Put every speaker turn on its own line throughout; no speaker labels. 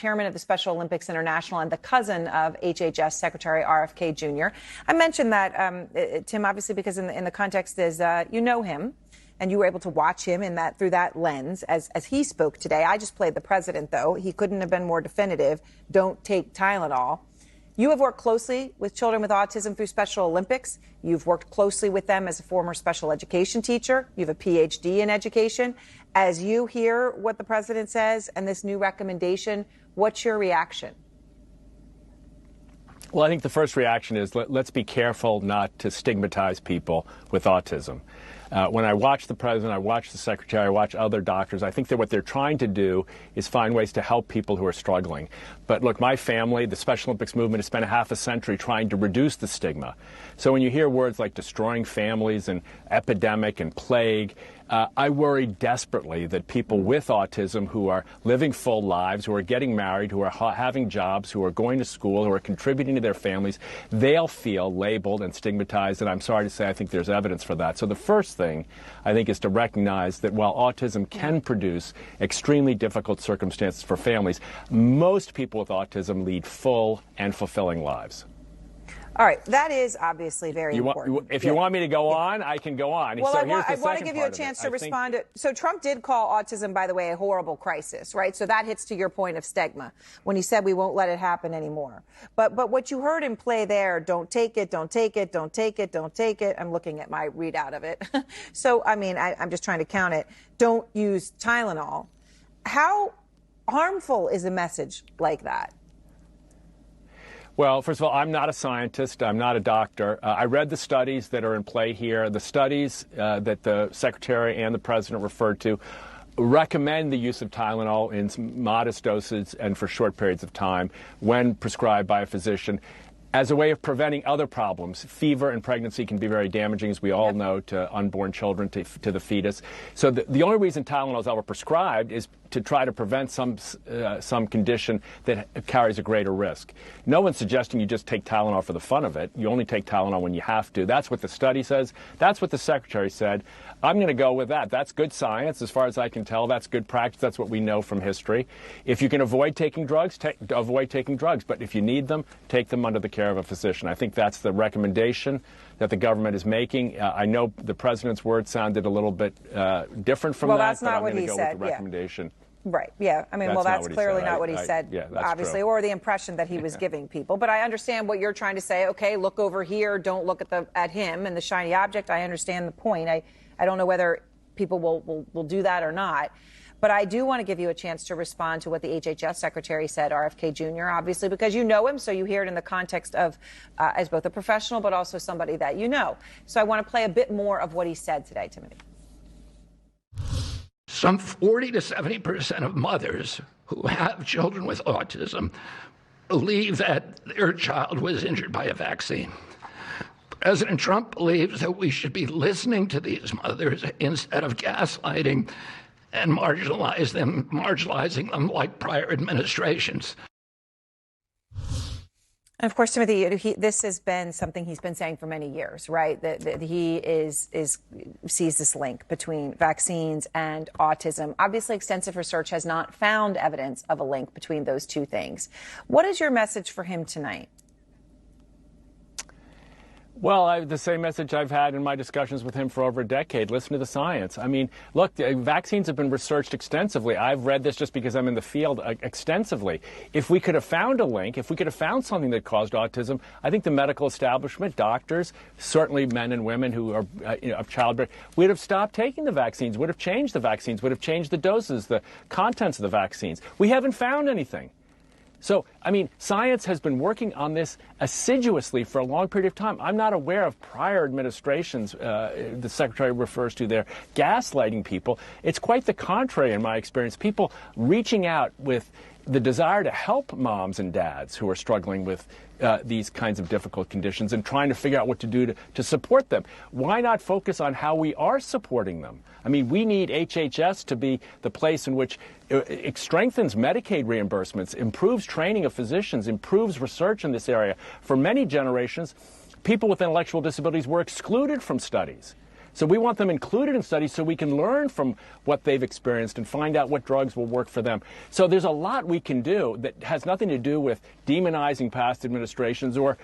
chairman of the Special Olympics International and the cousin of HHS Secretary RFK Jr. I mentioned that, Tim, obviously because in the context is you know him. And you were able to watch him through that lens as he spoke today. I just played the president, though. He couldn't have been more definitive. Don't take Tylenol. You have worked closely with children with autism through Special Olympics. You've worked closely with them as a former special education teacher. You have a PhD in education. As you hear what the president says and this new recommendation, what's your reaction?
Well, I think the first reaction is let's be careful not to stigmatize people with autism. When I watch the president, I watch the secretary, I watch other doctors, I think that what they're trying to do is find ways to help people who are struggling. But look, my family, the Special Olympics movement, has spent a half a century trying to reduce the stigma. So when you hear words like destroying families and epidemic and plague, I worry desperately that people with autism who are living full lives, who are getting married, who are having jobs, who are going to school, who are contributing to their families, they'll feel labeled and stigmatized. And I'm sorry to say, I think there's evidence for that. So the first thing, I think, is to recognize that while autism can produce extremely difficult circumstances for families, most people with autism lead full and fulfilling lives.
All right, that is obviously very important.
If you want me to go on, I can go on.
Well,
so
I want to give you a chance to respond. So Trump did call autism, by the way, a horrible crisis, right? So that hits to your point of stigma when he said we won't let it happen anymore. But what you heard him play there, don't take it, don't take it, don't take it, don't take it. I'm looking at my readout of it. So, I mean, I'm just trying to count it. Don't use Tylenol. How harmful is a message like that?
Well, first of all, I'm not a scientist. I'm not a doctor. I read the studies that are in play here. The studies that the secretary and the president referred to recommend the use of Tylenol in modest doses and for short periods of time when prescribed by a physician as a way of preventing other problems. Fever and pregnancy can be very damaging, as we all know, to unborn children, to the fetus. So the only reason Tylenol is ever prescribed is to try to prevent some condition that carries a greater risk. No one's suggesting you just take Tylenol for the fun of it. You only take Tylenol when you have to. That's what the study says. That's what the secretary said. I'm going to go with that. That's good science, as far as I can tell. That's good practice. That's what we know from history. If you can avoid taking drugs, avoid taking drugs. But if you need them, take them under the care of a physician. I think that's the recommendation that the government is making. I know the president's words sounded a little bit different from that,
that's not
but I'm
what
going
he
to go
said.
with the recommendation.
Yeah. Right. Yeah. I mean, that's clearly not what he said,
yeah,
obviously,
true.
or the impression that he was giving people. But I understand what you're trying to say. Okay, look over here. Don't look at him and the shiny object. I understand the point. I don't know whether people will do that or not. But I do want to give you a chance to respond to what the HHS secretary said, RFK Jr., obviously, because you know him, so you hear it in the context of as both a professional but also somebody that you know. So I want to play a bit more of what he said today, Timothy.
Some 40 to 70% of mothers who have children with autism believe that their child was injured by a vaccine. President Trump believes that we should be listening to these mothers instead of gaslighting and marginalizing them like prior administrations.
And of course, Timothy, this has been something he's been saying for many years, right? That he sees this link between vaccines and autism. Obviously, extensive research has not found evidence of a link between those two things. What is your message for him tonight?
Well, I have the same message I've had in my discussions with him for over a decade. Listen to the science. I mean, look, vaccines have been researched extensively. I've read this just because I'm in the field extensively. If we could have found a link, if we could have found something that caused autism, I think the medical establishment, doctors, certainly men and women who are of childbearing, would have stopped taking the vaccines, would have changed the vaccines, would have changed the doses, the contents of the vaccines. We haven't found anything. So, I mean, science has been working on this assiduously for a long period of time. I'm not aware of prior administrations, the secretary refers to there, gaslighting people. It's quite the contrary in my experience. People reaching out with the desire to help moms and dads who are struggling with these kinds of difficult conditions and trying to figure out what to do to support them. Why not focus on how we are supporting them? I mean, we need HHS to be the place in which it strengthens Medicaid reimbursements, improves training of physicians, improves research in this area. For many generations, people with intellectual disabilities were excluded from studies. So we want them included in studies so we can learn from what they've experienced and find out what drugs will work for them. So there's a lot we can do that has nothing to do with demonizing past administrations or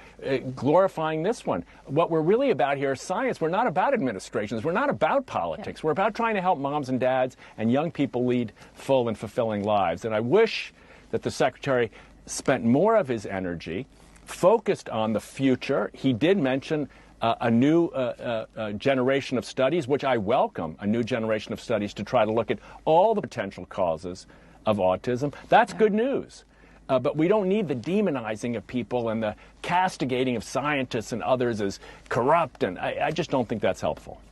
glorifying this one. What we're really about here is science. We're not about administrations. We're not about politics. We're about trying to help moms and dads and young people lead full and fulfilling lives. And I wish that the Secretary spent more of his energy focused on the future. He did mention a new generation of studies, which I welcome, a new generation of studies to try to look at all the potential causes of autism. That's good news. But we don't need the demonizing of people and the castigating of scientists and others as corrupt, and I just don't think that's helpful.